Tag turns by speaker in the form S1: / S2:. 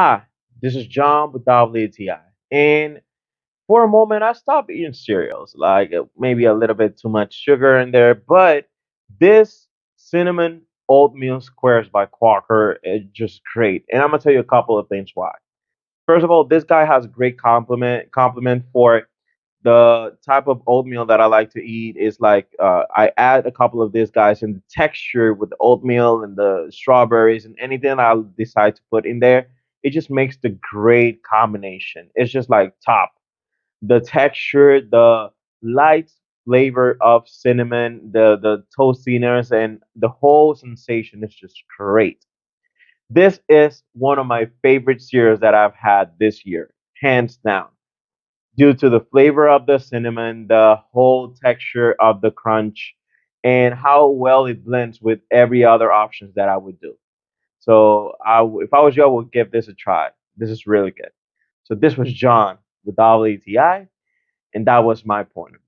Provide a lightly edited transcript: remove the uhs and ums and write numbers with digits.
S1: Hi, this is John with WTI. And for a moment, I stopped eating cereals, like maybe a little bit too much sugar in there. But this cinnamon oatmeal squares by Quaker is just great. And I'm gonna tell you a couple of things why. First of all, this guy has a great compliment for the type of oatmeal that I like to eat is like I add a couple of these guys and the texture with the oatmeal and the strawberries and anything I'll decide to put in there. It just makes the great combination. It's just like top. The texture, the light flavor of cinnamon, the toastiness, and the whole sensation is just great. This is one of my favorite cereals that I've had this year, hands down due to the flavor of the cinnamon, the whole texture of the crunch, and how well it blends with every other options that I would do. So if I was you, I would give this a try. This is really good. So this was John with WTI, and that was my point of view.